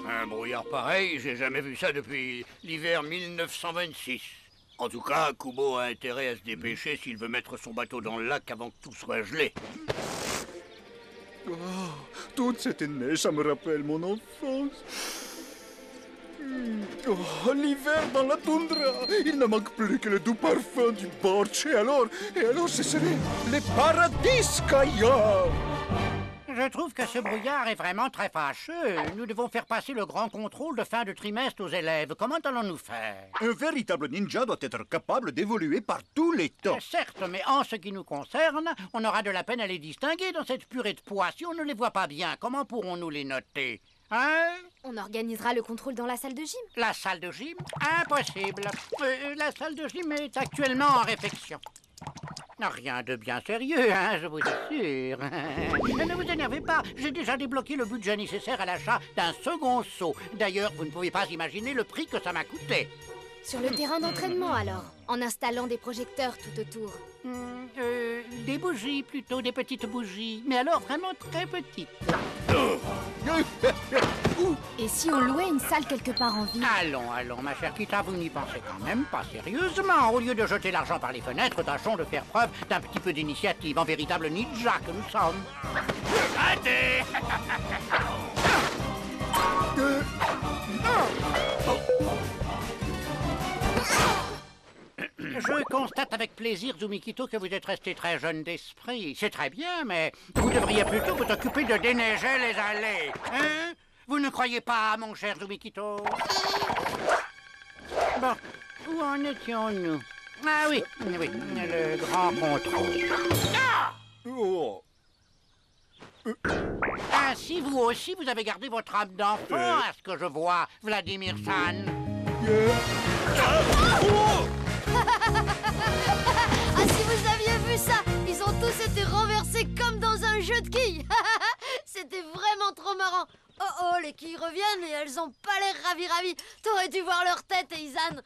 Un brouillard pareil, j'ai jamais vu ça depuis l'hiver 1926. En tout cas, Kubo a intérêt à se dépêcher s'il veut mettre son bateau dans le lac avant que tout soit gelé. Oh, toute cette neige, ça me rappelle mon enfance. Oh, l'hiver dans la toundra. Il ne manque plus que le doux parfum du borch. Et alors, ce serait le paradis, Kaya. Je trouve que ce brouillard est vraiment très fâcheux. Nous devons faire passer le grand contrôle de fin de trimestre aux élèves. Comment allons-nous faire? Un véritable ninja doit être capable d'évoluer par tous les temps. Certes, mais en ce qui nous concerne, on aura de la peine à les distinguer dans cette purée de pois. Si on ne les voit pas bien, comment pourrons-nous les noter? Hein? On organisera le contrôle dans la salle de gym. La salle de gym? Impossible. La salle de gym est actuellement en réflexion. Rien de bien sérieux, hein, je vous assure. Ne vous énervez pas, j'ai déjà débloqué le budget nécessaire à l'achat d'un second seau. D'ailleurs, vous ne pouvez pas imaginer le prix que ça m'a coûté. Sur le terrain d'entraînement, alors, en installant des projecteurs tout autour. Des bougies, plutôt, des petites bougies. Mais alors, vraiment très petites. Et si on louait une salle quelque part en ville? Allons, ma chère Kita, vous n'y pensez quand même pas sérieusement. Au lieu de jeter l'argent par les fenêtres, tâchons de faire preuve d'un petit peu d'initiative, en véritable ninja que nous sommes. Arrêtez! Je constate avec plaisir, Zumikito, que vous êtes resté très jeune d'esprit. C'est très bien, mais vous devriez plutôt vous occuper de déneiger les allées. Hein? Vous ne croyez pas, mon cher Zumikito? Bon, où en étions-nous? Ah oui, le grand contrôle. Ah! Oh. Ainsi, vous aussi, vous avez gardé votre âme d'enfant, à ce que je vois, Vladimir-san. Ah, si vous aviez vu ça, ils ont tous été renversés comme dans un jeu de quilles. C'était vraiment trop marrant. Oh, les quilles reviennent et elles ont pas l'air ravies. T'aurais dû voir leur tête, Izan.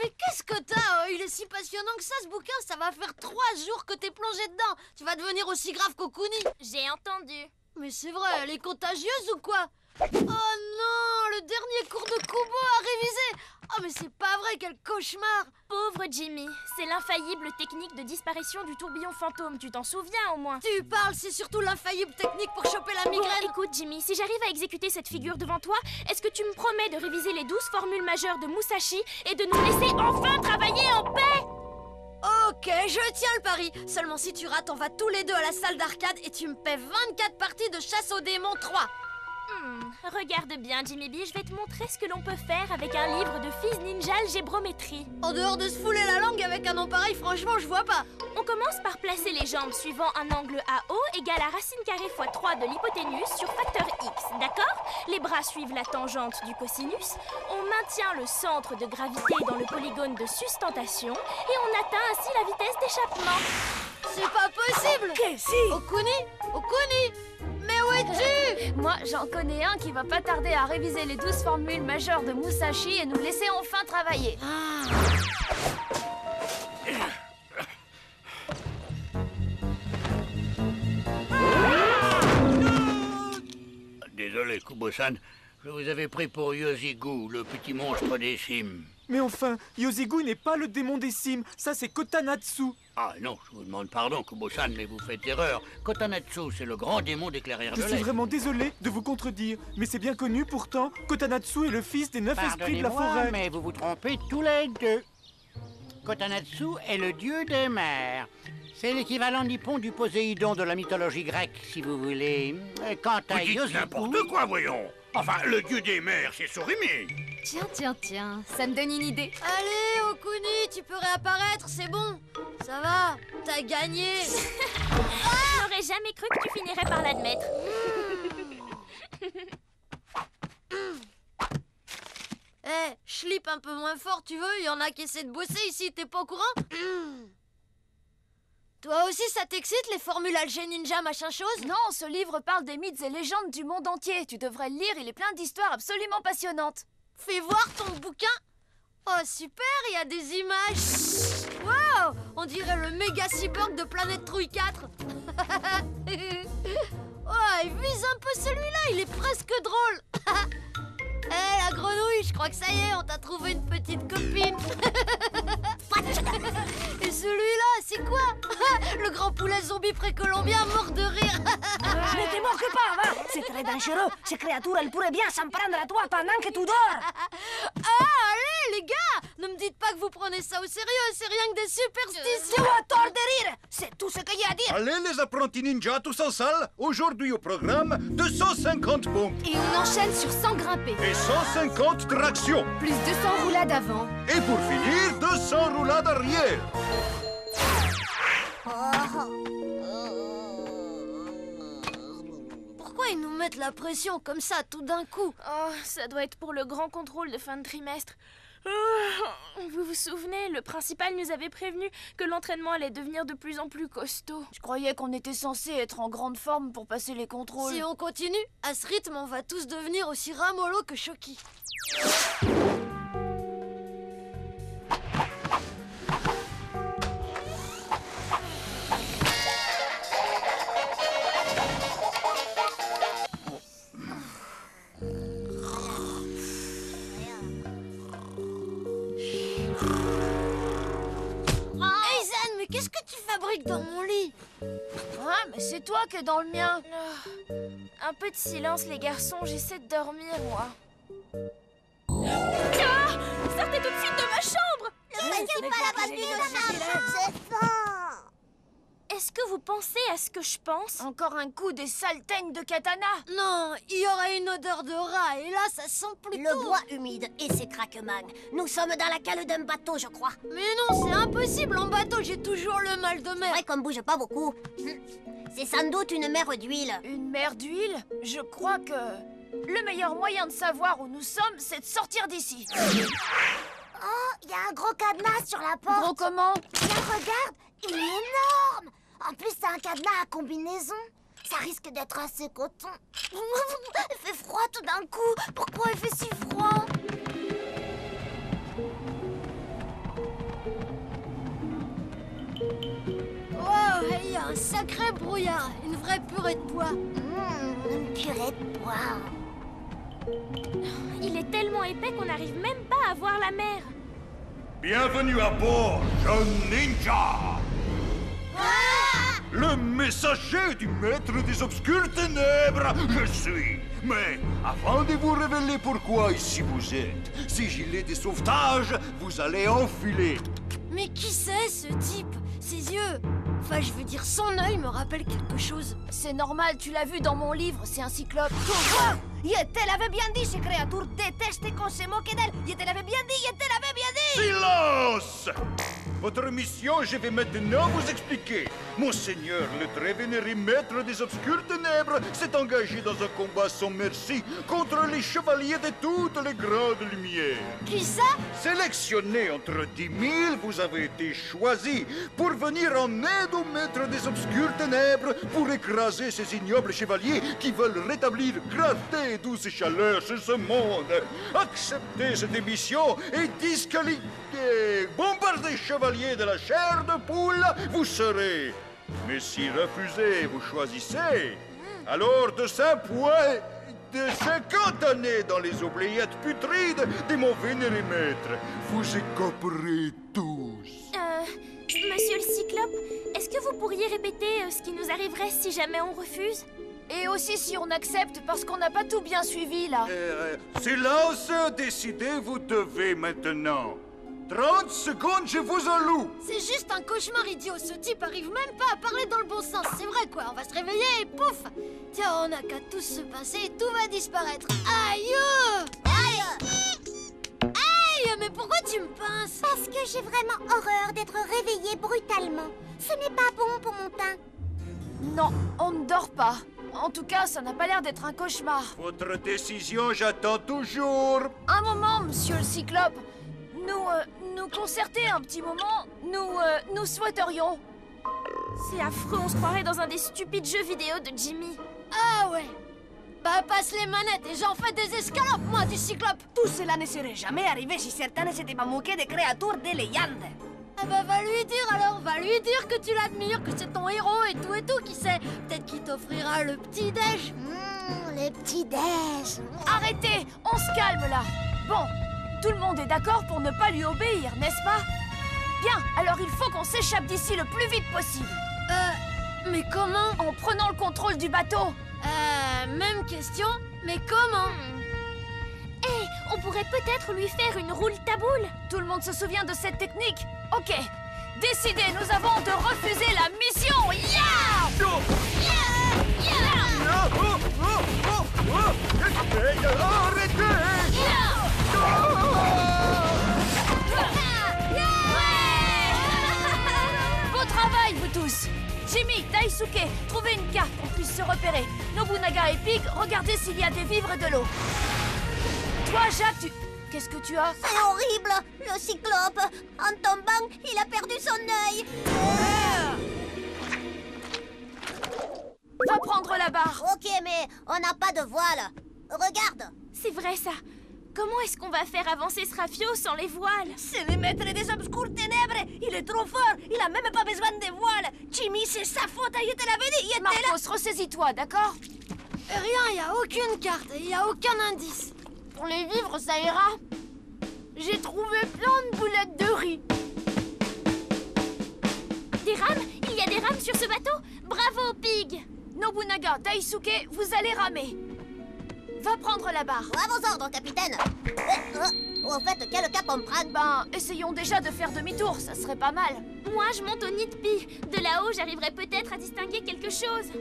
Mais qu'est-ce que t'as? Il est si passionnant que ça, ce bouquin. Ça va faire 3 jours que t'es plongé dedans. Tu vas devenir aussi grave qu'Okuni. J'ai entendu. Mais c'est vrai, elle est contagieuse ou quoi? Oh non, le dernier cours de Kubo à réviser. Oh mais c'est pas vrai, quel cauchemar. Pauvre Jimmy, c'est l'infaillible technique de disparition du tourbillon fantôme, tu t'en souviens au moins? Tu parles, c'est surtout l'infaillible technique pour choper la migraine. Bon, écoute Jimmy, si j'arrive à exécuter cette figure devant toi, est-ce que tu me promets de réviser les 12 formules majeures de Musashi et de nous laisser enfin travailler en paix? Ok, je tiens le pari. Seulement si tu rates, on va tous les deux à la salle d'arcade et tu me paies 24 parties de chasse aux démons 3. Regarde bien, Jimmy B, je vais te montrer ce que l'on peut faire avec un livre de Fils Ninja Algébrométrie. En dehors de se fouler la langue avec un nom pareil, franchement, je vois pas. On commence par placer les jambes suivant un angle AO égale à racine carrée fois 3 de l'hypoténuse sur facteur X, d'accord? Les bras suivent la tangente du cosinus, on maintient le centre de gravité dans le polygone de sustentation et on atteint ainsi la vitesse d'échappement. C'est pas possible! Okuni! Mais où es-tu? Moi, j'en connais un qui va pas tarder à réviser les 12 formules majeures de Musashi et nous laisser enfin travailler. Désolé, Kubo-san. Je vous avais pris pour Yoshigu, le petit monstre des cimes. Mais enfin, Yoshigu n'est pas le démon des cimes, ça c'est Kotanatsu. Ah non, je vous demande pardon, Kubo-san, mais vous faites erreur. Kotanatsu, c'est le grand démon des clairières de Je l'Est. suis vraiment désolé de vous contredire, mais c'est bien connu pourtant, Kotanatsu est le fils des 9 esprits de la forêt. Mais vous vous trompez tous les deux. Kotanatsu est le dieu des mers. C'est l'équivalent nippon du Poséidon de la mythologie grecque, si vous voulez. Quant à Vous dites Yoshigu... n'importe quoi, voyons. Enfin, le dieu des mers, c'est Sorimi. Tiens, ça me donne une idée. Allez, Okuni, tu peux réapparaître, c'est bon. Ça va, t'as gagné. J'aurais jamais cru que tu finirais par l'admettre. schlip un peu moins fort, tu veux? Il y en a qui essaient de bosser ici, t'es pas au courant? Toi aussi, ça t'excite, les formules Alger Ninja, machin chose? Non, ce livre parle des mythes et légendes du monde entier. Tu devrais le lire, il est plein d'histoires absolument passionnantes. Fais voir ton bouquin. Oh, super, il y a des images. Wow, on dirait le méga cyborg de Planète Trouille 4. Oh, il vise un peu celui-là, il est presque drôle. Hé, la grenouille, je crois que ça y est, on t'a trouvé une petite copine. Et celui-là, c'est quoi? Le grand poulet zombie précolombien mort de rire. Ne te moque pas, va. C'est très dangereux. Ces créatures, elles pourraient bien s'en prendre à toi pendant que tu dors. Ah, allez, les gars, ne me dites pas que vous prenez ça au sérieux, c'est rien que des superstitions. Tu as tort de rire. C'est tout ce qu'il y a à dire. Allez, les apprentis ninjas, tous en salle. Aujourd'hui au programme, 250 pompes Et on enchaîne sur 100 grimpés. et 150 tractions. Plus 200 roulades avant. Et pour finir, 200 roulades arrière. Pourquoi ils nous mettent la pression comme ça tout d'un coup? Oh, ça doit être pour le grand contrôle de fin de trimestre. Vous vous souvenez, le principal nous avait prévenu que l'entraînement allait devenir de plus en plus costaud. Je croyais qu'on était censé être en grande forme pour passer les contrôles. Si on continue, à ce rythme, on va tous devenir aussi ramollo que Shoki. Hey Zan, mais qu'est-ce que tu fabriques dans mon lit? Ah, mais c'est toi qui es dans le mien. Un peu de silence, les garçons, j'essaie de dormir, moi. Ah! Sortez tout de suite de ma chambre! Est-ce que vous pensez à ce que je pense? Encore un coup des sales teignes de katana. Non, il y aurait une odeur de rat et là, ça sent plutôt... Le bois humide et ses craquements. Nous sommes dans la cale d'un bateau, je crois. Mais non, c'est impossible, en bateau, j'ai toujours le mal de mer. C'est vrai qu'on bouge pas beaucoup. C'est sans doute une mer d'huile. Une mer d'huile? Je crois que le meilleur moyen de savoir où nous sommes, c'est de sortir d'ici. Oh, il y a un gros cadenas sur la porte. Gros comment? Tiens, regarde, il est énorme. En plus, c'est un cadenas à combinaison. Ça risque d'être assez coton. Il fait froid tout d'un coup. Pourquoi il fait si froid? Oh, il y a un sacré brouillard, une vraie purée de bois. Une purée de bois. Il est tellement épais qu'on n'arrive même pas à voir la mer. Bienvenue à bord, jeune ninja. Le messager du maître des obscures ténèbres, je suis. Mais avant de vous révéler pourquoi ici vous êtes, ces gilets de sauvetage, vous allez enfiler. Mais qui c'est, ce type? Ses yeux... Enfin, je veux dire, son œil me rappelle quelque chose. C'est normal, tu l'as vu dans mon livre, c'est un cyclope. Quoi? Je te l'avais bien dit, ces créatures détestent qu'on se moque d'elles. Je te l'avais bien dit, je te l'avais bien dit. Silence! Votre mission, je vais maintenant vous expliquer. Monseigneur, le très vénéré maître des obscures ténèbres, s'est engagé dans un combat sans merci contre les chevaliers de toutes les grandes lumières. Qui ça? Sélectionné entre 10 000, vous avez été choisi pour venir en aide au maître des obscures ténèbres pour écraser ces ignobles chevaliers qui veulent rétablir clarté et douce chaleur sur ce monde. Acceptez cette mission et disqualifiez. Bombardez chevaliers de la chair de poule, vous serez. Mais si refusez, vous choisissez. Alors de 5 points, de 50 années dans les oubliettes putrides de mon vénéré maître, vous écoperez tous. Monsieur le cyclope, est-ce que vous pourriez répéter ce qui nous arriverait si jamais on refuse? Et aussi si on accepte, parce qu'on n'a pas tout bien suivi, là. Silence, décidez, vous devez maintenant. 30 secondes, je vous alloue. C'est juste un cauchemar idiot. Ce type arrive même pas à parler dans le bon sens. C'est vrai, quoi. On va se réveiller et pouf. Tiens, on n'a qu'à tous se pincer et tout va disparaître. Aïe! Aïe! Mais pourquoi tu me pinces? Parce que j'ai vraiment horreur d'être réveillée brutalement. Ce n'est pas bon pour mon teint. Non, on ne dort pas. En tout cas, ça n'a pas l'air d'être un cauchemar. Votre décision, j'attends toujours. Un moment, monsieur le Cyclope. Nous concerter un petit moment, nous souhaiterions. C'est affreux, on se croirait dans un des stupides jeux vidéo de Jimmy. Ah ouais. Bah passe les manettes et j'en fais des escalopes, moi, du Cyclope. Tout cela ne serait jamais arrivé si certains ne s'étaient pas moqués des créatures des légendes. Ah bah va lui dire alors, va lui dire que tu l'admires, que c'est ton héros et tout, qui sait. Peut-être qu'il t'offrira le petit-déj. Les petits-déj. Arrêtez, on se calme là. Bon, tout le monde est d'accord pour ne pas lui obéir, n'est-ce pas? Bien, alors il faut qu'on s'échappe d'ici le plus vite possible. Mais comment? En prenant le contrôle du bateau. Même question, mais comment? Hé, on pourrait peut-être lui faire une roule taboule. Tout le monde se souvient de cette technique? Ok, décidé, nous avons de refuser la mission. Yeah! Beau travail, vous tous. Jimmy, Daisuke, trouvez une carte pour qu'on puisse se repérer. Nobunaga et Pig, regardez s'il y a des vivres et de l'eau. Toi, Jacques, tu... Qu'est-ce que tu as? C'est horrible. Le Cyclope, en tombant, il a perdu son œil. Va prendre la barre. Ok, mais on n'a pas de voile. Regarde. C'est vrai ça. Comment est-ce qu'on va faire avancer ce rafio sans les voiles? C'est le maître des obscures ténèbres. Il est trop fort. Il a même pas besoin de voiles. Jimmy, c'est sa faute. Je te l'avais dit. Il était là. Marcos, ressaisis-toi, d'accord? Rien, il n'y a aucune carte, il n'y a aucun indice. Pour les vivres, ça ira. J'ai trouvé plein de boulettes de riz. Des rames? Il y a des rames sur ce bateau? Bravo, Pig! Nobunaga, Daisuke, vous allez ramer. Va prendre la barre. À vos ordres, capitaine. Au fait, quel cap on prend? Ben, essayons déjà de faire demi-tour, ça serait pas mal. Moi, je monte au nid de Pi. De là-haut, j'arriverai peut-être à distinguer quelque chose.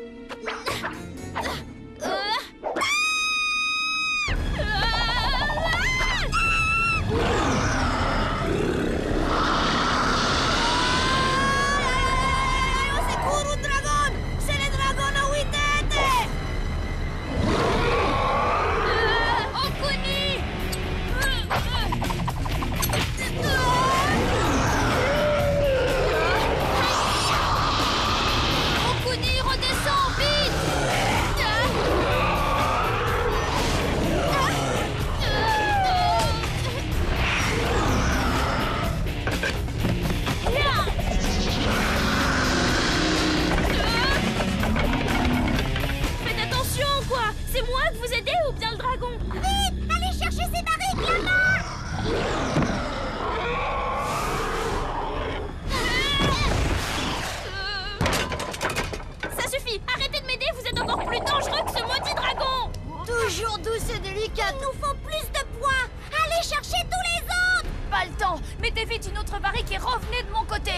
Mettez vite une autre barrique et revenez de mon côté.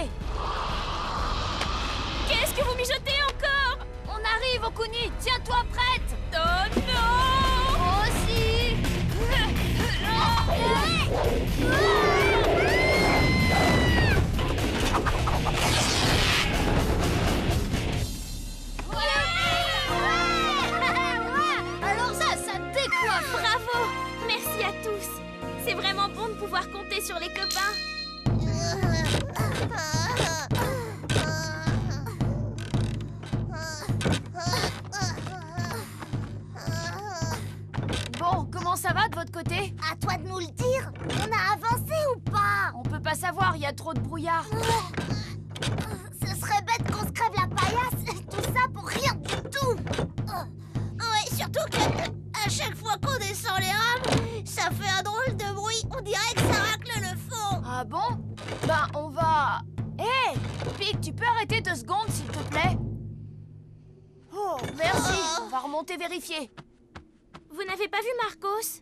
Qu'est-ce que vous mijotez encore? On arrive, Okuni. Tiens-toi prête. Oh non! Moi aussi. Alors ça décoiffe. Bravo! Merci à tous. C'est vraiment bon de pouvoir compter sur les copains. Bon, comment ça va de votre côté? À toi de nous le dire. On a avancé ou pas? On peut pas savoir, il y a trop de brouillard. Ce serait bête qu'on se crève la paillasse. Tout ça pour rien du tout. Ouais, surtout que à chaque fois qu'on descend les rames, ça fait un drôle de bruit. On dirait que ça racle le fond. Ah bon? Ben, on va... Hé, Pig, tu peux arrêter 2 secondes, s'il te plaît? Oh, merci. On va remonter vérifier. Vous n'avez pas vu Marcos?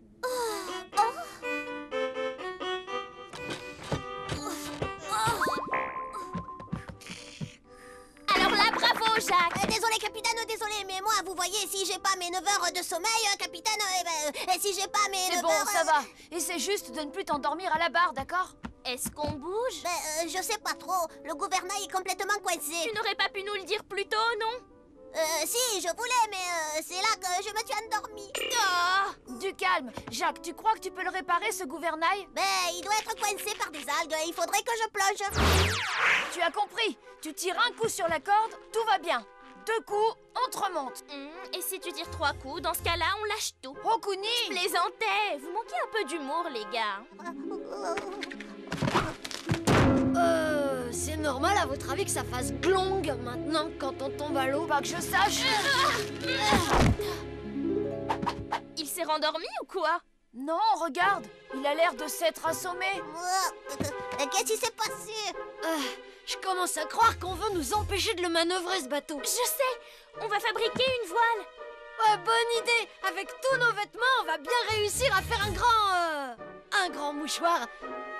Alors là, bravo, Jacques. Désolé, capitaine, désolé, mais moi, vous voyez, si j'ai pas mes 9 heures de sommeil, capitaine, si j'ai pas mes 9 C'est bon, heures... ça va. Essaie juste de ne plus t'endormir à la barre, d'accord? Est-ce qu'on bouge? Je sais pas trop. Le gouvernail est complètement coincé. Tu n'aurais pas pu nous le dire plus tôt, non? Si, je voulais, mais c'est là que je me suis endormie. Ah, du calme. Jacques, tu crois que tu peux le réparer, ce gouvernail? Ben, il doit être coincé par des algues. Il faudrait que je plonge. Tu as compris. Tu tires un coup sur la corde, tout va bien. 2 coups, on te remonte. Et si tu tires 3 coups, dans ce cas-là, on lâche tout. Okuni! Je plaisantais. Vous manquez un peu d'humour, les gars. C'est normal à votre avis que ça fasse glong maintenant quand on tombe à l'eau? Pas que je sache. Il s'est rendormi ou quoi? Non, regarde. Il a l'air de s'être assommé. Qu'est-ce qui s'est passé? Je commence à croire qu'on veut nous empêcher de le manœuvrer, ce bateau. Je sais. On va fabriquer une voile. Ouais, bonne idée. Avec tous nos vêtements, on va bien réussir à faire un grand mouchoir.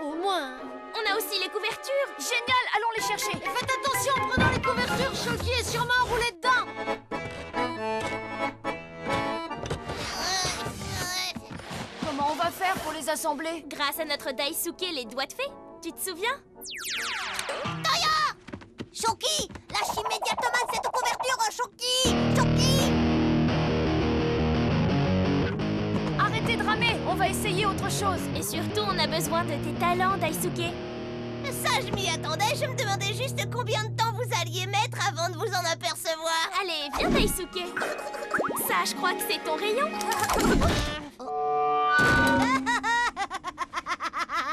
Au moins. On a aussi les couvertures. Génial, allons les chercher. Et faites attention en prenant les couvertures. Shoki est sûrement enroulé dedans. Comment on va faire pour les assembler? Grâce à notre Daisuke, les doigts de fée. Tu te souviens? Toya! Shoki! Lâche immédiatement cette couverture, Shoki! Shoki! Arrêtez de ramer, on va essayer autre chose. Et surtout, on a besoin de tes talents, Daisuke. Ça, je m'y attendais. Je me demandais juste combien de temps vous alliez mettre avant de vous en apercevoir. Allez, viens, Daisuke. Ça, je crois que c'est ton rayon.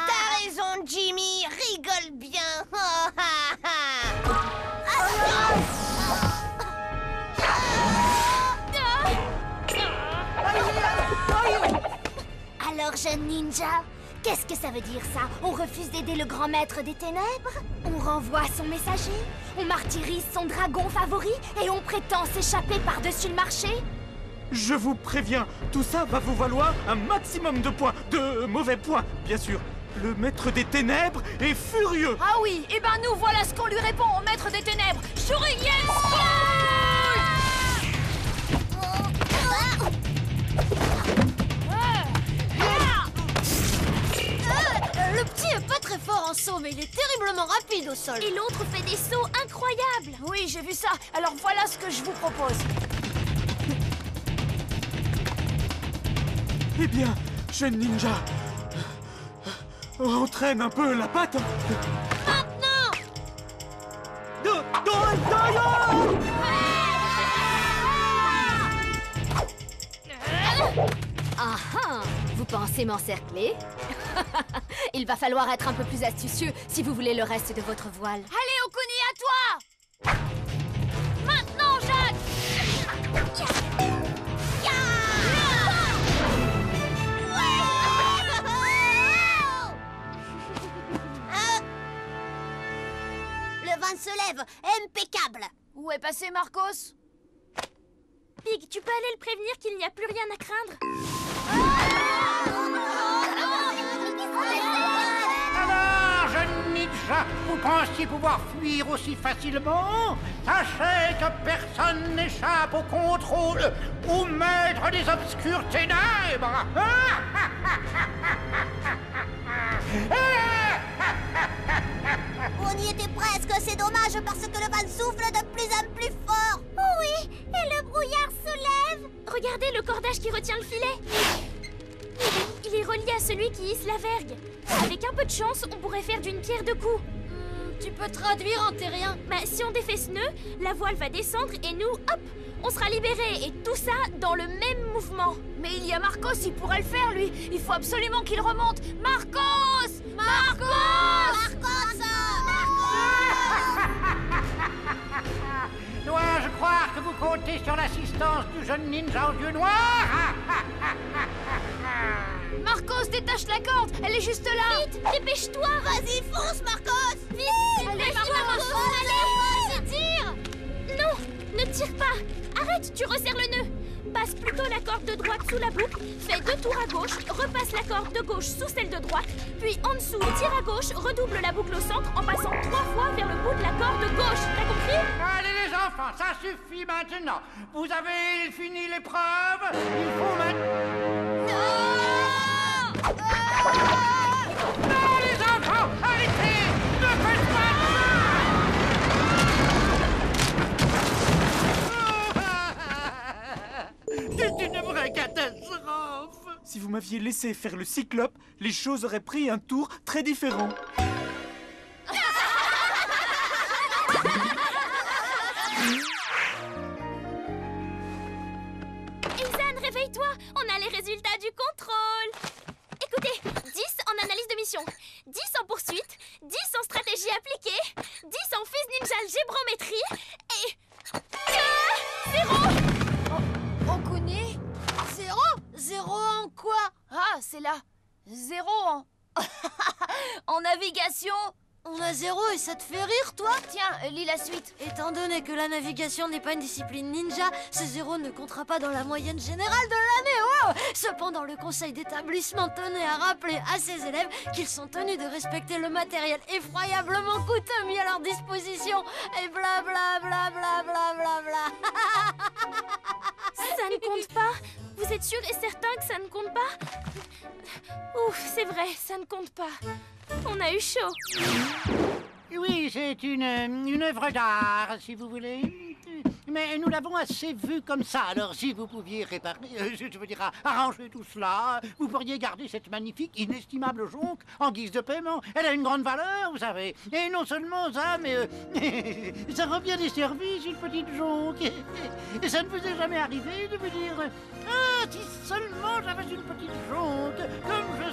T'as raison, Jimmy. Rigole bien. Alors, jeune ninja, qu'est-ce que ça veut dire, ça? On refuse d'aider le grand maître des ténèbres? On renvoie son messager? On martyrise son dragon favori? Et on prétend s'échapper par-dessus le marché? Je vous préviens, tout ça va vous valoir un maximum de points, de mauvais points, bien sûr. Le maître des ténèbres est furieux. Ah oui, et ben nous, voilà ce qu'on lui répond au maître des ténèbres. Shuriken Le petit est pas très fort en saut, mais il est terriblement rapide au sol. Et l'autre fait des sauts incroyables. Oui, j'ai vu ça. Alors voilà ce que je vous propose. Eh bien, jeune ninja, entraîne un peu la patte. Maintenant! Ah ah! Vous pensez m'encercler? Il va falloir être un peu plus astucieux si vous voulez le reste de votre voile. Allez, Okuni, à toi! Maintenant, Jacques! Le vent se lève. Impeccable. Où est passé Marcos? Pig, tu peux aller le prévenir qu'il n'y a plus rien à craindre? Alors, jeune ninja, vous pensiez pouvoir fuir aussi facilement? Sachez que personne n'échappe au contrôle, au maître des obscures ténèbres. On y était presque. C'est dommage parce que le vent souffle de plus en plus fort. Oui, et le brouillard se lève. Regardez le cordage qui retient le filet. Il est relié à celui qui hisse la vergue. Avec un peu de chance, on pourrait faire d'une pierre deux coups. Tu peux traduire en terrien? Bah, si on défait ce nœud, la voile va descendre et nous, hop, on sera libérés. Et tout ça dans le même mouvement. Mais il y a Marcos, il pourrait le faire, lui. Il faut absolument qu'il remonte. Marcos! Marcos! Dois-je croire que vous comptez sur l'assistance du jeune ninja aux yeux noirs? Marcos, détache la corde. Elle est juste là. Vite, dépêche-toi. Vas-y, fonce, Marcos. Vite, allez, Marcos, allez. Tire. Non, ne tire pas. Arrête, tu resserres le nœud. Passe plutôt la corde de droite sous la boucle, fais 2 tours à gauche, repasse la corde de gauche sous celle de droite, puis en dessous, tire à gauche, redouble la boucle au centre en passant 3 fois vers le bout de la corde de gauche. T'as compris? Allez les enfants, ça suffit maintenant. Vous avez fini l'épreuve. Il faut maintenant... Non, les enfants, arrêtez! Ne faites pas ça! Si vous m'aviez laissé faire le cyclope, les choses auraient pris un tour très différent. Izan, réveille-toi! On a les résultats du contrôle! Écoutez, 10 en analyse de mission, 10 en poursuite, 10 en stratégie appliquée, 10 en Fizz Ninja Algébrométrie et... 0! Okuni? 0? 0 en quoi? Ah, c'est là. 0 en... en navigation. On a 0 et ça te fait rire, toi? Tiens, lis la suite. Étant donné que la navigation n'est pas une discipline ninja, ce 0 ne comptera pas dans la moyenne générale de l'année. Oh! Cependant, le conseil d'établissement tenait à rappeler à ses élèves qu'ils sont tenus de respecter le matériel effroyablement coûteux mis à leur disposition. Et bla bla bla bla bla bla bla. Ça ne compte pas? Vous êtes sûr et certain que ça ne compte pas? Ouf, c'est vrai, ça ne compte pas. On a eu chaud. Oui, c'est une œuvre d'art, si vous voulez. Mais nous l'avons assez vue comme ça, alors si vous pouviez réparer, je veux dire, arranger tout cela, vous pourriez garder cette magnifique, inestimable jonque en guise de paiement. Elle a une grande valeur, vous savez. Et non seulement ça, mais ça rend bien des services, une petite jonque. Et ça ne vous est jamais arrivé de me dire, ah, si seulement j'avais une petite jonque, comme je